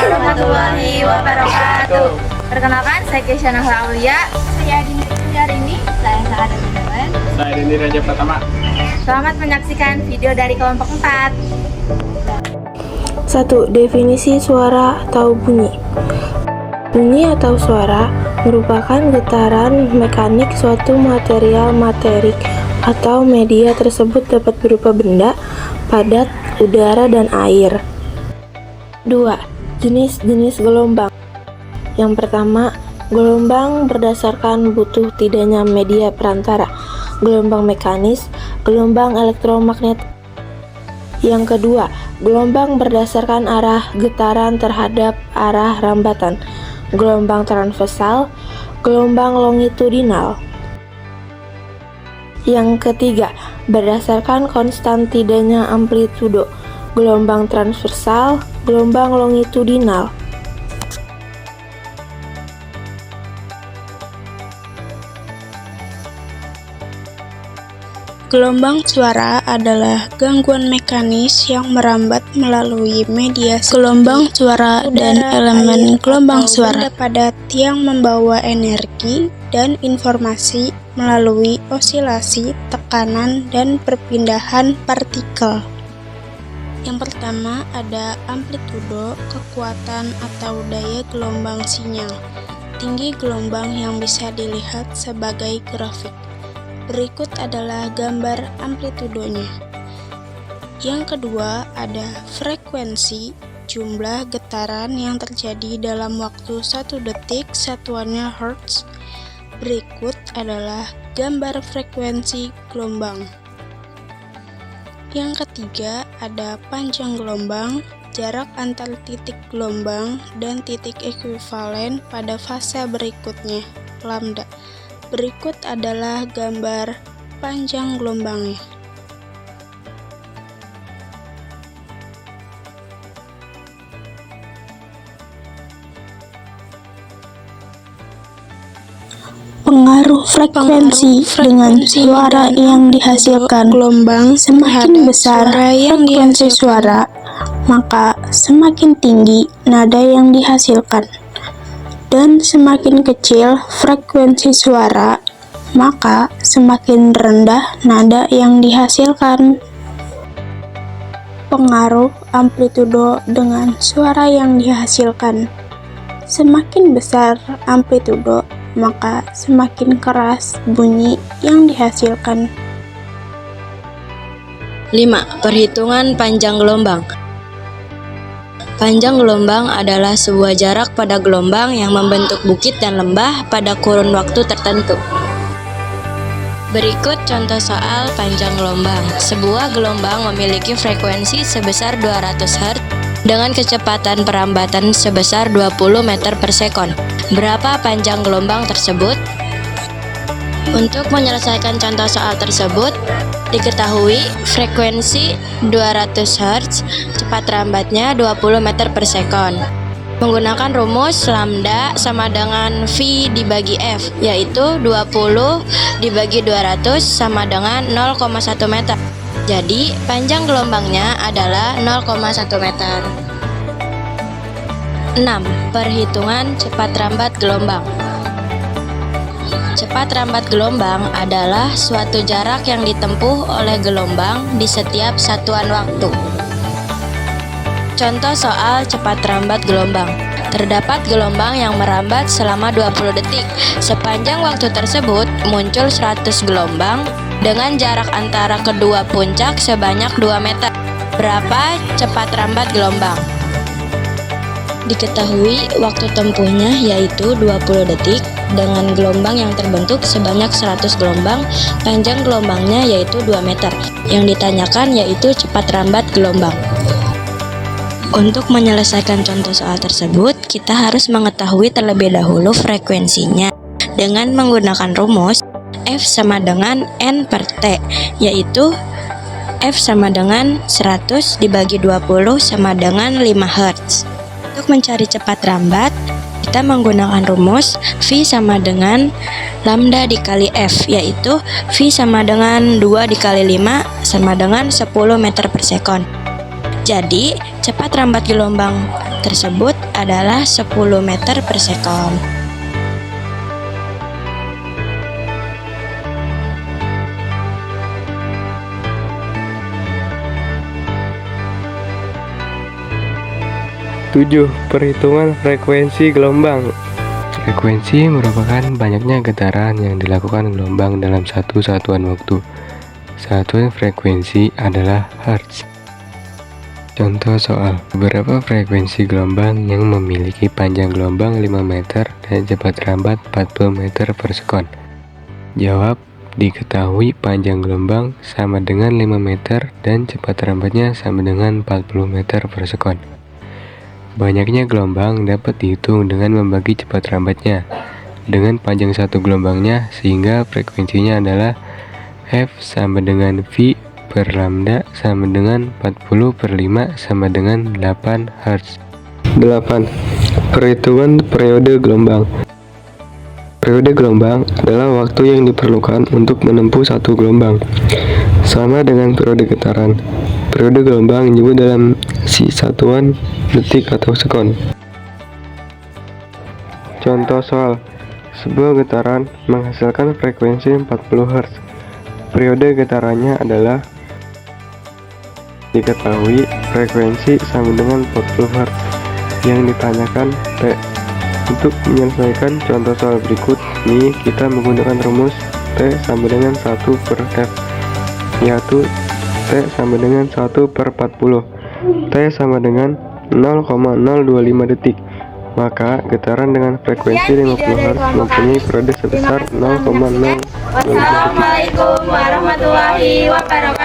warahmatullahi wabarakatuh. Perkenalkan, saya Keisha Nahla Aulia. Saya Dinda hari ini. Saya Saada Gunawan. Saya Dendi Raja Pratama. Selamat menyaksikan video dari kelompok 4. 1. Definisi suara atau bunyi. Bunyi atau suara merupakan getaran mekanik suatu material materik atau media tersebut dapat berupa benda, padat, udara, dan air. 2. Jenis-jenis gelombang. Yang pertama, gelombang berdasarkan butuh tidaknya media perantara. Gelombang mekanis, gelombang elektromagnetik. Yang kedua, gelombang berdasarkan arah getaran terhadap arah rambatan. Gelombang transversal, gelombang longitudinal. Yang ketiga, berdasarkan konstan tidaknya amplitudo. Gelombang transversal, gelombang longitudinal. Gelombang suara adalah gangguan mekanis yang merambat melalui media gelombang suara dan elemen gelombang suara padat yang membawa energi dan informasi melalui osilasi, tekanan, dan perpindahan partikel. Yang pertama ada amplitudo, kekuatan atau daya gelombang sinyal, tinggi gelombang yang bisa dilihat sebagai grafik. Berikut adalah gambar amplitudonya. Yang kedua ada frekuensi, jumlah getaran yang terjadi dalam waktu 1 detik, satuannya hertz. Berikut adalah gambar frekuensi gelombang. Yang ketiga ada panjang gelombang, jarak antar titik gelombang dan titik ekuivalen pada fase berikutnya, lambda. Berikut adalah gambar panjang gelombangnya. Pengaruh frekuensi dengan suara yang dihasilkan. Gelombang semakin besar frekuensi suara, maka semakin tinggi nada yang dihasilkan. Dan semakin kecil frekuensi suara, maka semakin rendah nada yang dihasilkan. Pengaruh amplitudo dengan suara yang dihasilkan. Semakin besar amplitudo, maka semakin keras bunyi yang dihasilkan. 5. Perhitungan panjang gelombang. Panjang gelombang adalah sebuah jarak pada gelombang yang membentuk bukit dan lembah pada kurun waktu tertentu. Berikut contoh soal panjang gelombang. Sebuah gelombang memiliki frekuensi sebesar 200 Hz dengan kecepatan perambatan sebesar 20 meter per sekon. Berapa panjang gelombang tersebut? Untuk menyelesaikan contoh soal tersebut, diketahui frekuensi 200 Hz, cepat rambatnya 20 meter per sekon. Menggunakan rumus lambda sama dengan V dibagi F, yaitu 20 dibagi 200 sama dengan 0,1 meter. Jadi, panjang gelombangnya adalah 0,1 meter. 6. Perhitungan cepat rambat gelombang. Cepat rambat gelombang adalah suatu jarak yang ditempuh oleh gelombang di setiap satuan waktu. Contoh soal cepat rambat gelombang. Terdapat gelombang yang merambat selama 20 detik. Sepanjang waktu tersebut muncul 100 gelombang dengan jarak antara kedua puncak sebanyak 2 meter. Berapa cepat rambat gelombang? Diketahui waktu tempuhnya yaitu 20 detik dengan gelombang yang terbentuk sebanyak 100 gelombang, panjang gelombangnya yaitu 2 meter. Yang ditanyakan yaitu cepat rambat gelombang. Untuk menyelesaikan contoh soal tersebut, kita harus mengetahui terlebih dahulu frekuensinya dengan menggunakan rumus F sama dengan N per T, yaitu F sama dengan 100 dibagi 20 sama dengan 5 Hz. Untuk mencari cepat rambat, kita menggunakan rumus V sama dengan lambda dikali F, yaitu V sama dengan 2 dikali 5 sama dengan 10 meter per sekon. Jadi, cepat rambat gelombang tersebut adalah 10 meter per sekon. Tujuh, perhitungan frekuensi gelombang. Frekuensi merupakan banyaknya getaran yang dilakukan gelombang dalam satu satuan waktu. Satuan frekuensi adalah hertz. Contoh soal, beberapa frekuensi gelombang yang memiliki panjang gelombang 5 meter dan cepat rambat 40 meter per sekon. Jawab, diketahui panjang gelombang sama dengan 5 meter dan cepat rambatnya sama dengan 40 meter per sekon. Banyaknya gelombang dapat dihitung dengan membagi cepat rambatnya dengan panjang satu gelombangnya, sehingga frekuensinya adalah F sama dengan V per lambda sama dengan 40 per 5 sama dengan 8 Hz. 8. Perhitungan periode gelombang. Periode gelombang adalah waktu yang diperlukan untuk menempuh satu gelombang, sama dengan periode getaran. Periode gelombang disebut dalam satuan detik atau sekon. Contoh soal, sebuah getaran menghasilkan frekuensi 40 Hz. Periode getarannya adalah, diketahui frekuensi sama dengan 40 Hz. Yang ditanyakan T. Untuk menyelesaikan contoh soal berikut ini, kita menggunakan rumus T sama dengan 1 per F, yaitu T sama dengan 1 per 40. T sama dengan 0,025 detik. Maka getaran dengan frekuensi 50 Hz mempunyai periode sebesar 0,025 detik. Wassalamualaikum warahmatullahi wabarakatuh.